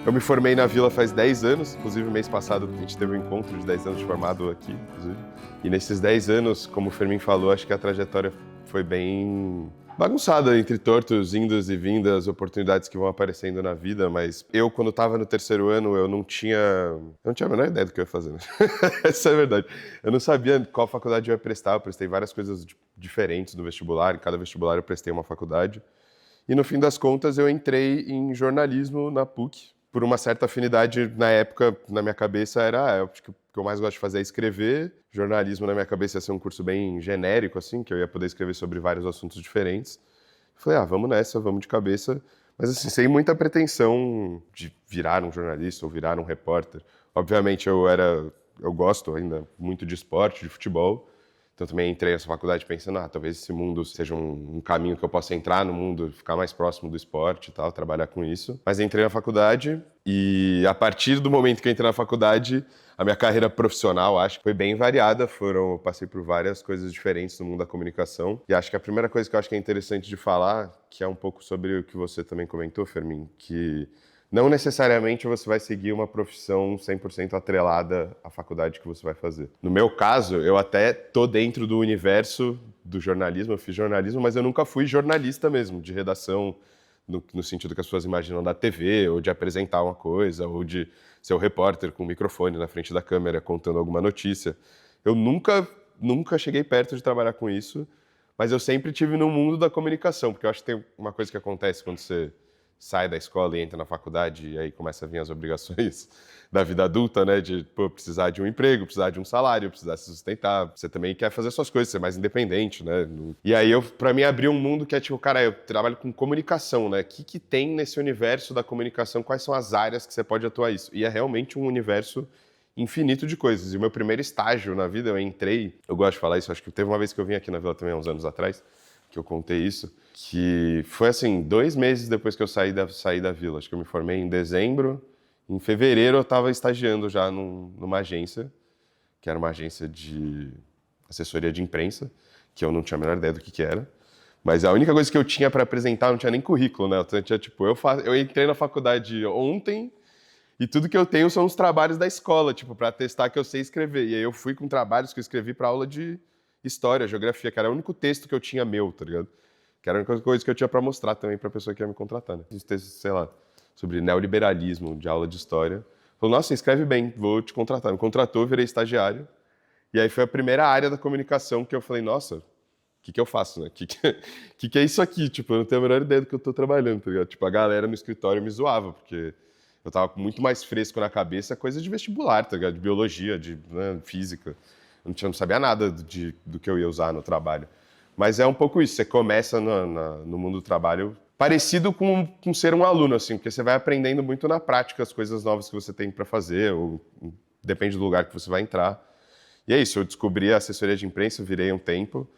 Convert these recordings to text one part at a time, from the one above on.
Eu me formei na Vila faz 10 anos, inclusive mês passado a gente teve um encontro de 10 anos de formado aqui, inclusive. E nesses 10 anos, como o Fermin falou, acho que a trajetória foi bem bagunçada entre tortos, indas e vindas, oportunidades que vão aparecendo na vida, mas eu, quando estava no terceiro ano, eu não tinha a menor ideia do que eu ia fazer, né? Essa é a verdade. Eu não sabia qual faculdade eu ia prestar, eu prestei várias coisas diferentes no vestibular, em cada vestibular eu prestei uma faculdade. E no fim das contas eu entrei em jornalismo na PUC, por uma certa afinidade na época, na minha cabeça era, eu acho que o que eu mais gosto de fazer é escrever. Jornalismo na minha cabeça ia ser um curso bem genérico, assim, que eu ia poder escrever sobre vários assuntos diferentes. Falei, vamos nessa, vamos de cabeça. Mas assim, sem muita pretensão de virar um jornalista ou virar um repórter. Obviamente eu gosto ainda muito de esporte, de futebol. Então também entrei nessa faculdade pensando, talvez esse mundo seja um caminho que eu possa entrar no mundo, ficar mais próximo do esporte e tal, trabalhar com isso. Mas entrei na faculdade e a partir do momento que eu entrei na faculdade, a minha carreira profissional, acho que foi bem variada. Eu passei por várias coisas diferentes no mundo da comunicação. E acho que a primeira coisa que eu acho que é interessante de falar, que é um pouco sobre o que você também comentou, Fermin, que não necessariamente você vai seguir uma profissão 100% atrelada à faculdade que você vai fazer. No meu caso, eu até tô dentro do universo do jornalismo, eu fiz jornalismo, mas eu nunca fui jornalista mesmo, de redação, no sentido que as pessoas imaginam da TV, ou de apresentar uma coisa, ou de ser o repórter com o microfone na frente da câmera contando alguma notícia. Eu nunca cheguei perto de trabalhar com isso, mas eu sempre tive no mundo da comunicação, porque eu acho que tem uma coisa que acontece quando você sai da escola e entra na faculdade e aí começa a vir as obrigações da vida adulta, né? De precisar de um emprego, precisar de um salário, precisar se sustentar. Você também quer fazer suas coisas, ser mais independente, né? E aí, pra mim, abriu um mundo que é tipo, cara, eu trabalho com comunicação, né? O que tem nesse universo da comunicação? Quais são as áreas que você pode atuar isso? E é realmente um universo infinito de coisas. E o meu primeiro estágio na vida, eu gosto de falar isso, acho que teve uma vez que eu vim aqui na Vila também, há uns anos atrás, que eu contei isso, que foi assim, 2 meses depois que eu saí da Vila. Acho que eu me formei em dezembro. Em fevereiro eu estava estagiando já numa agência, que era uma agência de assessoria de imprensa, que eu não tinha a menor ideia do que era. Mas a única coisa que eu tinha para apresentar, não tinha nem currículo, né? Eu tinha, tipo, eu entrei na faculdade ontem e tudo que eu tenho são os trabalhos da escola, tipo, para testar que eu sei escrever. E aí eu fui com trabalhos que eu escrevi para aula de história, geografia, que era o único texto que eu tinha meu, tá ligado? Que era a única coisa que eu tinha para mostrar também para a pessoa que ia me contratar, né? Esse texto, sei lá, sobre neoliberalismo, de aula de história. Falou, nossa, você escreve bem, vou te contratar. Me contratou, virei estagiário. E aí foi a primeira área da comunicação que eu falei, nossa, o que eu faço, né? Que é isso aqui? Tipo, eu não tenho a menor ideia do que eu tô trabalhando, tá ligado? Tipo, a galera no escritório me zoava, porque eu tava muito mais fresco na cabeça, coisa de vestibular, tá ligado? De biologia, de física. Eu não sabia nada do que eu ia usar no trabalho. Mas é um pouco isso, você começa no mundo do trabalho parecido com ser um aluno, assim, porque você vai aprendendo muito na prática as coisas novas que você tem para fazer, ou depende do lugar que você vai entrar. E é isso, eu descobri a assessoria de imprensa, virei um tempo,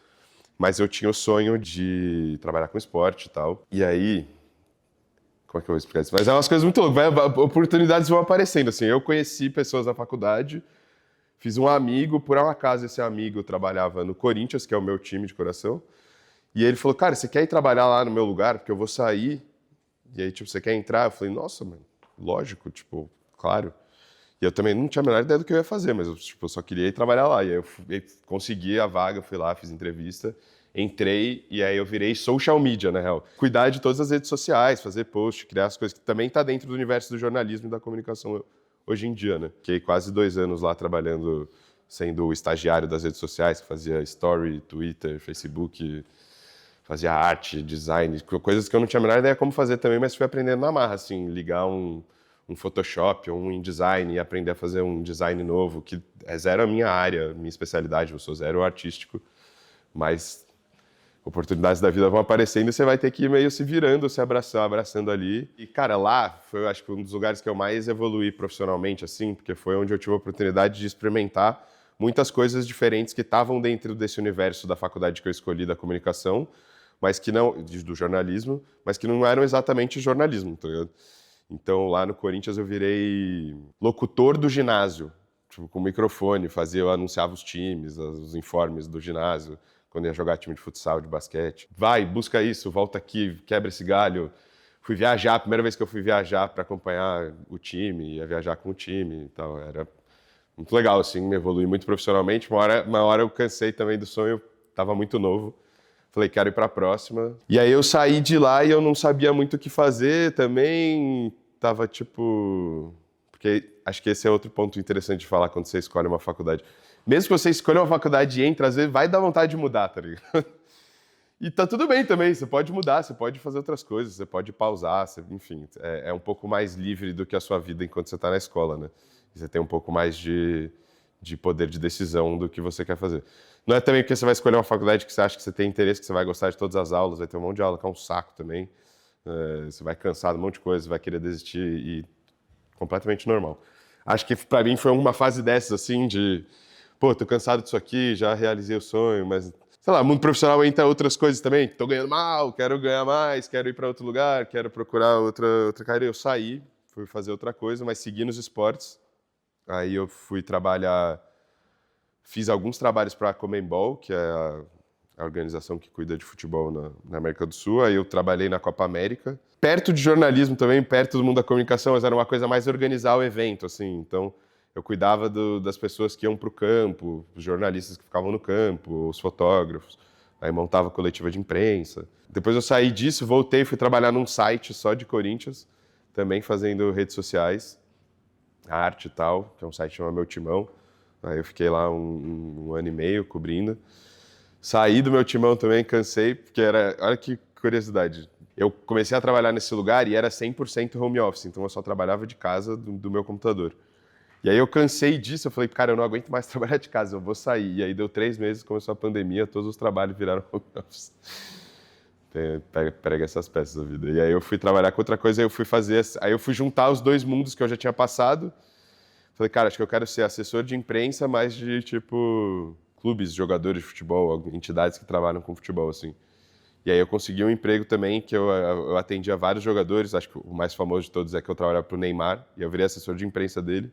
mas eu tinha o sonho de trabalhar com esporte e tal. E aí, como é que eu vou explicar isso? Mas é umas coisas muito loucas, oportunidades vão aparecendo, assim. Eu conheci pessoas na faculdade, fiz um amigo, por um acaso esse amigo trabalhava no Corinthians, que é o meu time de coração, e ele falou, cara, você quer ir trabalhar lá no meu lugar? Porque eu vou sair, e aí, tipo, você quer entrar? Eu falei, nossa, mano, lógico, tipo, claro. E eu também não tinha a menor ideia do que eu ia fazer, mas eu só queria ir trabalhar lá. E aí eu consegui a vaga, fui lá, fiz entrevista, entrei, e aí eu virei social media, na real. Cuidar de todas as redes sociais, fazer post, criar as coisas, que também tá dentro do universo do jornalismo e da comunicação hoje em dia, né? Fiquei quase 2 anos lá trabalhando, sendo o estagiário das redes sociais, que fazia story, Twitter, Facebook, fazia arte, design, coisas que eu não tinha a menor ideia como fazer também, mas fui aprendendo na marra, assim, ligar um Photoshop ou um InDesign e aprender a fazer um design novo, que é zero a minha área, minha especialidade, eu sou zero artístico, mas oportunidades da vida vão aparecendo e você vai ter que ir meio se virando, se abraçando ali. E, cara, lá foi, acho que, um dos lugares que eu mais evoluí profissionalmente, assim, porque foi onde eu tive a oportunidade de experimentar muitas coisas diferentes que estavam dentro desse universo da faculdade que eu escolhi, da comunicação, mas que não, do jornalismo, mas que não eram exatamente jornalismo, tá ligado? Então, lá no Corinthians eu virei locutor do ginásio, tipo, com microfone, eu anunciava os times, os informes do ginásio, quando ia jogar time de futsal, de basquete. Vai, busca isso, volta aqui, quebra esse galho, fui viajar, a primeira vez que eu fui viajar para acompanhar o time, ia viajar com o time e tal, era muito legal, assim, me evolui muito profissionalmente. Uma hora eu cansei também do sonho, estava muito novo. Falei, quero ir para a próxima. E aí eu saí de lá e eu não sabia muito o que fazer também. Tava tipo... Porque acho que esse é outro ponto interessante de falar quando você escolhe uma faculdade. Mesmo que você escolha uma faculdade e entre, às vezes vai dar vontade de mudar, tá ligado? E tá tudo bem também, você pode mudar, você pode fazer outras coisas, você pode pausar, enfim, é um pouco mais livre do que a sua vida enquanto você está na escola, né? Você tem um pouco mais de poder de decisão do que você quer fazer. Não é também porque você vai escolher uma faculdade que você acha que você tem interesse, que você vai gostar de todas as aulas, vai ter um monte de aula que é um saco também, você vai cansar de um monte de coisa, vai querer desistir e completamente normal. Acho que para mim foi uma fase dessas, assim, de pô, tô cansado disso aqui, já realizei o sonho, mas sei lá, mundo profissional entra outras coisas também. Tô ganhando mal, quero ganhar mais, quero ir para outro lugar, quero procurar outra carreira. Eu saí, fui fazer outra coisa, mas segui nos esportes. Aí eu fui trabalhar, fiz alguns trabalhos para a Conmebol, que é a organização que cuida de futebol na América do Sul. Aí eu trabalhei na Copa América. Perto de jornalismo também, perto do mundo da comunicação, mas era uma coisa mais organizar o evento, assim. Então, eu cuidava das pessoas que iam para o campo, os jornalistas que ficavam no campo, os fotógrafos. Aí montava coletiva de imprensa. Depois eu saí disso, voltei e fui trabalhar num site só de Corinthians, também fazendo redes sociais, arte e tal, que é um site que chama Meu Timão. Aí eu fiquei lá um ano e meio cobrindo. Saí do meu timão também, cansei, porque era... Olha que curiosidade. Eu comecei a trabalhar nesse lugar e era 100% home office, então eu só trabalhava de casa do meu computador. E aí eu cansei disso, eu falei, cara, eu não aguento mais trabalhar de casa, eu vou sair. E aí deu 3 meses, começou a pandemia, todos os trabalhos viraram home office. Pega essas peças da vida. E aí eu fui trabalhar com outra coisa, aí eu fui juntar os dois mundos que eu já tinha passado. Falei, cara, acho que eu quero ser assessor de imprensa, mas de, tipo, clubes, jogadores de futebol, entidades que trabalham com futebol, assim. E aí eu consegui um emprego também, que eu atendia vários jogadores, acho que o mais famoso de todos é que eu trabalhava para o Neymar, e eu virei assessor de imprensa dele.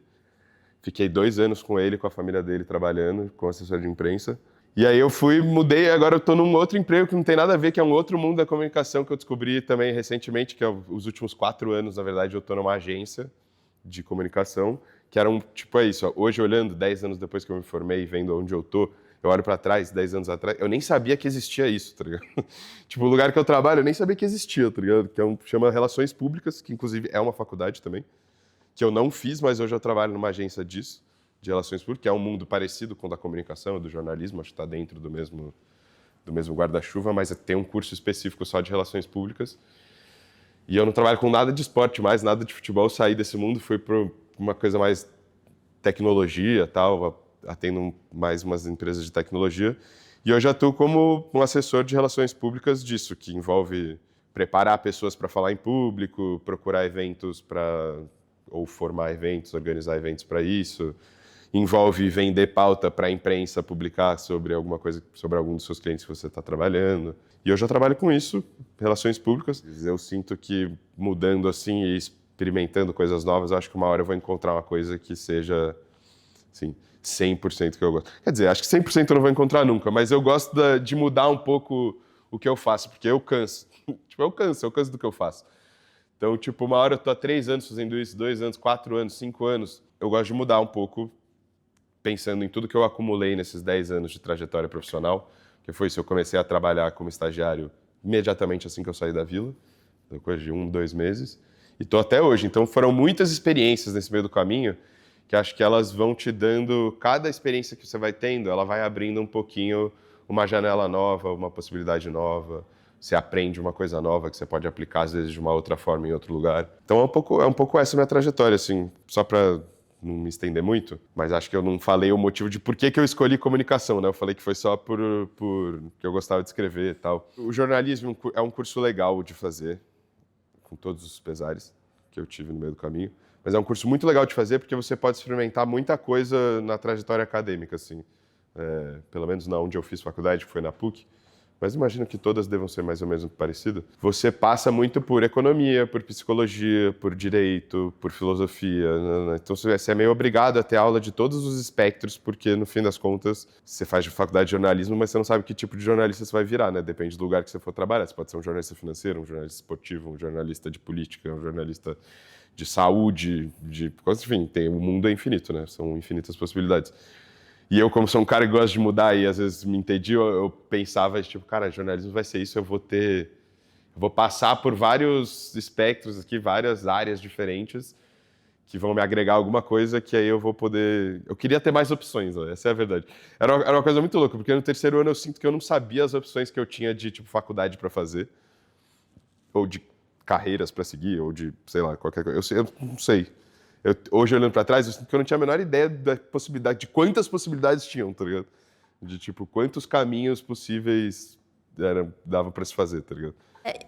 Fiquei 2 anos com ele, com a família dele, trabalhando como assessor de imprensa. E aí eu mudei, agora eu estou num outro emprego que não tem nada a ver, que é um outro mundo da comunicação que eu descobri também recentemente, que é os últimos 4 anos, na verdade, eu estou numa agência de comunicação, que era tipo, é isso, ó, hoje olhando, 10 anos depois que eu me formei, vendo onde eu tô, eu olho para trás, 10 anos atrás, eu nem sabia que existia isso, tá ligado? Tipo, o lugar que eu trabalho, eu nem sabia que existia, tá ligado? Que chama Relações Públicas, que inclusive é uma faculdade também, que eu não fiz, mas hoje eu trabalho numa agência disso, de Relações Públicas, que é um mundo parecido com o da comunicação e do jornalismo, acho que está dentro do mesmo guarda-chuva, mas tem um curso específico só de Relações Públicas. E eu não trabalho com nada de esporte mais, nada de futebol, saí desse mundo, fui para uma coisa mais tecnologia, tal, atendo mais umas empresas de tecnologia. E hoje atuo como um assessor de relações públicas disso, que envolve preparar pessoas para falar em público, procurar eventos ou formar eventos, organizar eventos para isso. Envolve vender pauta para a imprensa, publicar sobre alguma coisa, sobre algum dos seus clientes que você está trabalhando. E eu já trabalho com isso, relações públicas. Eu sinto que mudando assim e experimentando coisas novas, eu acho que uma hora eu vou encontrar uma coisa que seja, assim, 100% que eu gosto. Quer dizer, acho que 100% eu não vou encontrar nunca, mas eu gosto de mudar um pouco o que eu faço, porque eu canso. Tipo, eu canso do que eu faço. Então, tipo, uma hora eu tô há 3 anos fazendo isso, 2 anos, 4 anos, 5 anos. Eu gosto de mudar um pouco, pensando em tudo que eu acumulei nesses 10 anos de trajetória profissional, que foi isso, eu comecei a trabalhar como estagiário imediatamente assim que eu saí da Vila, depois de 1, 2 meses, e tô até hoje. Então foram muitas experiências nesse meio do caminho, que acho que elas vão te dando, cada experiência que você vai tendo, ela vai abrindo um pouquinho uma janela nova, uma possibilidade nova, você aprende uma coisa nova que você pode aplicar às vezes de uma outra forma em outro lugar. Então é um pouco essa minha trajetória, assim, só para não me estender muito, mas acho que eu não falei o motivo de por que eu escolhi comunicação, né? Eu falei que foi só por que eu gostava de escrever e tal. O jornalismo é um curso legal de fazer, com todos os pesares que eu tive no meio do caminho, mas é um curso muito legal de fazer porque você pode experimentar muita coisa na trajetória acadêmica, assim. Pelo menos na onde eu fiz faculdade, que foi na PUC, mas imagino que todas devam ser mais ou menos parecidas. Você passa muito por economia, por psicologia, por direito, por filosofia, né? Então você é meio obrigado a ter aula de todos os espectros, porque no fim das contas você faz faculdade de jornalismo, mas você não sabe que tipo de jornalista você vai virar, né? Depende do lugar que você for trabalhar. Você pode ser um jornalista financeiro, um jornalista esportivo, um jornalista de política, um jornalista de saúde, enfim, o mundo é infinito, né? São infinitas possibilidades. E eu, como sou um cara que gosta de mudar e às vezes me entendi, eu pensava, tipo, cara, jornalismo vai ser isso, eu vou passar por vários espectros aqui, várias áreas diferentes que vão me agregar alguma coisa que aí eu vou poder... Eu queria ter mais opções, né? Essa é a verdade. Era uma coisa muito louca, porque no terceiro ano eu sinto que eu não sabia as opções que eu tinha de, tipo, faculdade para fazer, ou de carreiras para seguir, ou de, sei lá, qualquer coisa. Eu não sei. Hoje, olhando para trás, eu sinto que eu não tinha a menor ideia da possibilidade, de quantas possibilidades tinham, tá ligado? De, tipo, quantos caminhos possíveis dava para se fazer, tá ligado?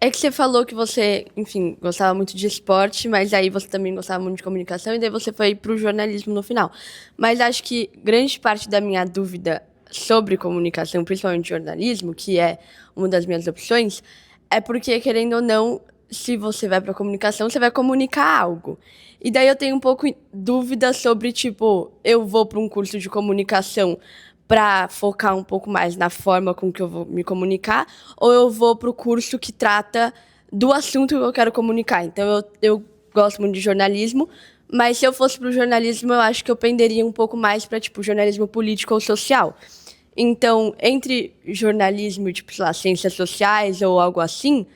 É que você falou que você, enfim, gostava muito de esporte, mas aí você também gostava muito de comunicação, e daí você foi pro jornalismo no final. Mas acho que grande parte da minha dúvida sobre comunicação, principalmente jornalismo, que é uma das minhas opções, é porque, querendo ou não, se você vai pra comunicação, você vai comunicar algo. E daí eu tenho um pouco dúvida sobre, tipo, eu vou para um curso de comunicação para focar um pouco mais na forma com que eu vou me comunicar, ou eu vou para o curso que trata do assunto que eu quero comunicar. Então, eu gosto muito de jornalismo, mas se eu fosse para o jornalismo, eu acho que eu penderia um pouco mais para, tipo, jornalismo político ou social. Então, entre jornalismo e, tipo, sei lá, ciências sociais ou algo assim,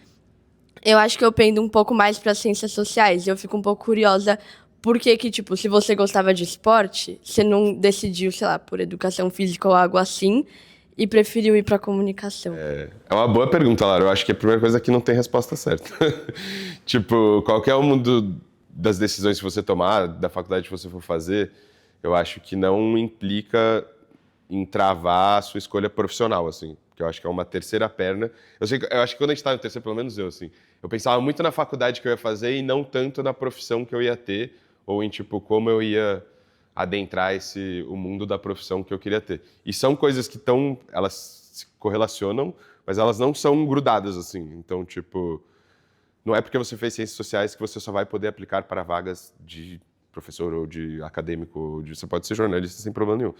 eu acho que eu pendo um pouco mais para ciências sociais. Eu fico um pouco curiosa por que que, tipo, se você gostava de esporte, você não decidiu, sei lá, por educação física ou algo assim e preferiu ir para comunicação. É uma boa pergunta, Lara. Eu acho que a primeira coisa é que não tem resposta certa. Tipo, qualquer uma das decisões que você tomar, da faculdade que você for fazer, eu acho que não implica em travar a sua escolha profissional, assim. Que eu acho que é uma terceira perna. Eu acho que quando a gente estava no terceiro, pelo menos eu, assim, eu pensava muito na faculdade que eu ia fazer e não tanto na profissão que eu ia ter ou em, tipo, como eu ia adentrar o mundo da profissão que eu queria ter. E são coisas que elas se correlacionam, mas elas não são grudadas, assim. Então, tipo, não é porque você fez ciências sociais que você só vai poder aplicar para vagas de professor ou de acadêmico, você pode ser jornalista sem problema nenhum.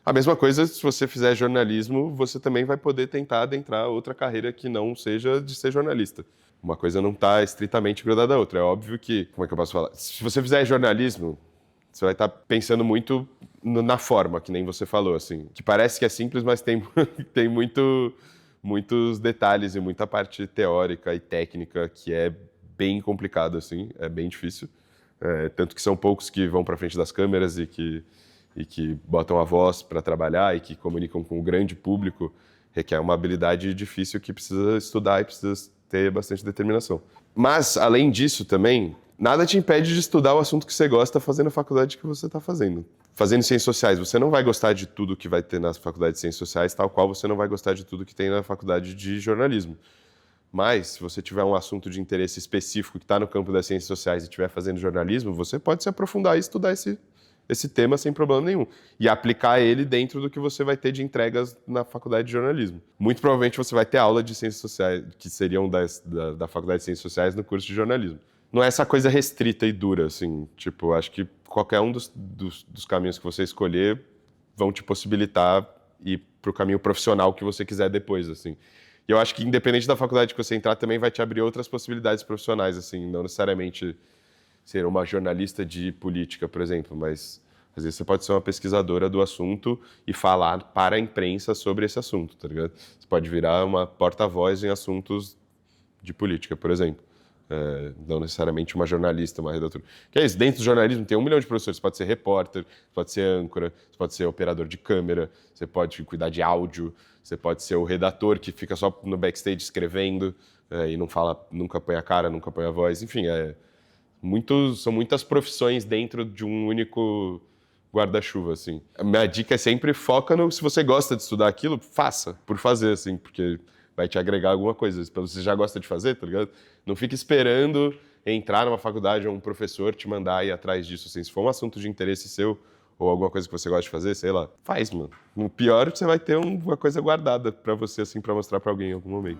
A mesma coisa, se você fizer jornalismo, você também vai poder tentar adentrar outra carreira que não seja de ser jornalista. Uma coisa não está estritamente grudada à outra. É óbvio que, como é que eu posso falar? Se você fizer jornalismo, você vai estar pensando muito na forma, que nem você falou, assim. Que parece que é simples, mas tem, tem muitos detalhes e muita parte teórica e técnica que é bem complicado, assim. É bem difícil. Tanto que são poucos que vão para frente das câmeras e que botam a voz para trabalhar e que comunicam com o grande público. Requer uma habilidade difícil que precisa estudar e precisa ter bastante determinação. Mas, além disso também, nada te impede de estudar o assunto que você gosta fazendo a faculdade que você está fazendo. Fazendo ciências sociais, você não vai gostar de tudo que vai ter na faculdade de ciências sociais, tal qual você não vai gostar de tudo que tem na faculdade de jornalismo. Mas, se você tiver um assunto de interesse específico que está no campo das ciências sociais e estiver fazendo jornalismo, você pode se aprofundar e estudar esse tema sem problema nenhum. E aplicar ele dentro do que você vai ter de entregas na faculdade de jornalismo. Muito provavelmente você vai ter aula de ciências sociais, que seriam da faculdade de ciências sociais no curso de jornalismo. Não é essa coisa restrita e dura, assim. Tipo, acho que qualquer um dos caminhos que você escolher vão te possibilitar ir para o caminho profissional que você quiser depois, assim. E eu acho que, independente da faculdade que você entrar, também vai te abrir outras possibilidades profissionais, assim, não necessariamente ser uma jornalista de política, por exemplo, mas às vezes você pode ser uma pesquisadora do assunto e falar para a imprensa sobre esse assunto, tá ligado? Você pode virar uma porta-voz em assuntos de política, por exemplo. Não necessariamente uma jornalista, uma redatora. Que é isso, dentro do jornalismo tem 1 milhão de professores. Você pode ser repórter, você pode ser âncora, você pode ser operador de câmera, você pode cuidar de áudio, você pode ser o redator que fica só no backstage escrevendo e não fala, nunca põe a cara, nunca põe a voz. Enfim, são muitas profissões dentro de um único guarda-chuva, assim. A minha dica é sempre foca no... Se você gosta de estudar aquilo, faça, por fazer, assim, porque vai te agregar alguma coisa. Pelo que você já gosta de fazer, tá ligado? Não fique esperando entrar numa faculdade ou um professor te mandar ir atrás disso, assim. Se for um assunto de interesse seu, ou alguma coisa que você gosta de fazer, sei lá, faz, mano. No pior, você vai ter uma coisa guardada pra você, assim, pra mostrar pra alguém em algum momento.